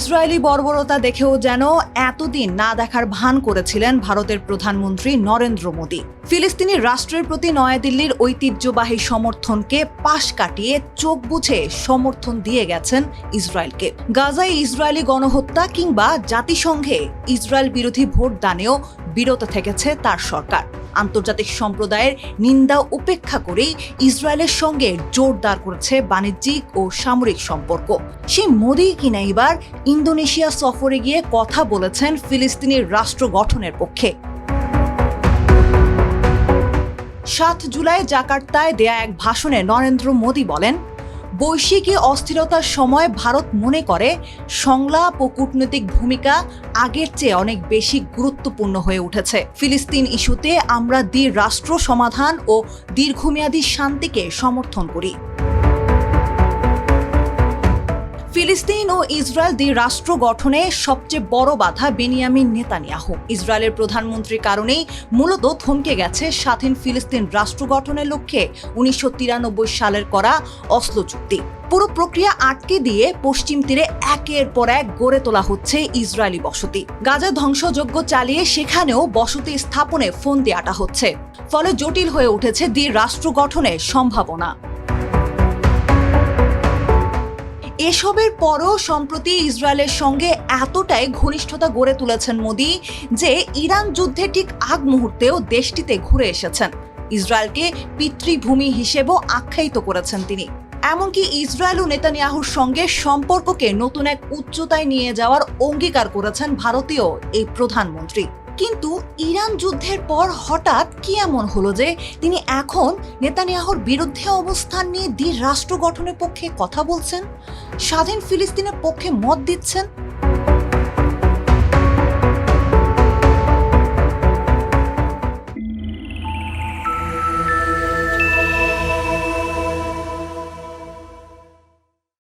Israeli বর্বরতা দেখেও যেন এতদিন না দেখার ভান করেছিলেন ভারতের প্রধানমন্ত্রী নরেন্দ্র মোদী। ফিলিস্তিনি রাষ্ট্রের প্রতি নয়াদিল্লির ঐতিহ্যবাহী সমর্থনকে পাশ কাটিয়ে চোখ বুজে সমর্থন দিয়ে গেছেন ইসরায়েলকে। গাজায় ইসরায়েলি গণহত্যা কিংবা জাতিসংঘে ইসরায়েল বিরোধী ভোটদানেও বিরত থেকেছে তার সরকার। আন্তর্জাতিক সম্প্রদায়ের নিন্দা উপেক্ষা করেই ইসরায়েলের সঙ্গে জোরদার করেছে বাণিজ্যিক ও সামরিক সম্পর্ক। সেই মোদি কিনা এবার ইন্দোনেশিয়া সফরে গিয়ে কথা বলেছেন ফিলিস্তিনি রাষ্ট্র গঠনের পক্ষে। ৭ জুলাই জাকার্তায় দেয়া এক ভাষণে নরেন্দ্র মোদি বলেন, বৈশ্বিক অস্থিরতার সময় ভারত মনে করে সংলাপ ও কূটনৈতিক ভূমিকা আগের চেয়ে অনেক বেশি গুরুত্বপূর্ণ হয়ে উঠেছে। ফিলিস্তিন ইস্যুতে আমরা দ্বিরাষ্ট্র সমাধান ও দীর্ঘমেয়াদী শান্তিকে সমর্থন করি। ফিলিস্তিন ও ইসরায়েল দ্বিরাষ্ট্র গঠনে সবচেয়ে বড় বাধা বেনিয়ামিন নেতানিয়াহু। ইসরায়েলের প্রধানমন্ত্রীর কারণেই মূলত থমকে গেছে স্বাধীন ফিলিস্তিন রাষ্ট্র গঠনের লক্ষ্যে ১৯৯৩ সালের করা অসলো চুক্তি। পুরো প্রক্রিয়া আটকে দিয়ে পশ্চিম তীরে একের পর এক গড়ে তোলা হচ্ছে ইসরায়েলি বসতি। গাজা ধ্বংসযজ্ঞ চালিয়ে সেখানেও বসতি স্থাপনে ফন্দি আটা হচ্ছে। ফলে জটিল হয়ে উঠেছে দ্বিরাষ্ট্র গঠনের সম্ভাবনা। এসবের পরও সম্প্রতি ইসরায়েলের সঙ্গে এতটাই ঘনিষ্ঠতা গড়ে তুলেছেন মোদি যে ইরান যুদ্ধের ঠিক আগ মুহূর্তেও দেশটিতে ঘুরে এসেছেন। ইসরায়েলকে পিতৃভূমি হিসেবেও আখ্যায়িত করেছেন তিনি। এমনকি ইসরায়েল ও নেতানিয়াহুর সঙ্গে সম্পর্ককে নতুন এক উচ্চতায় নিয়ে যাওয়ার অঙ্গীকার করেছেন ভারতীয় এই প্রধানমন্ত্রী। কিন্তু ইরান যুদ্ধের পর হঠাৎ কি এমন হলো যে তিনি এখন নেতানিয়াহুর বিরুদ্ধে অবস্থান নিয়ে দ্বিরাষ্ট্র গঠনের পক্ষে কথা বলছেন, স্বাধীন ফিলিস্তিনের পক্ষে মত দিচ্ছেন?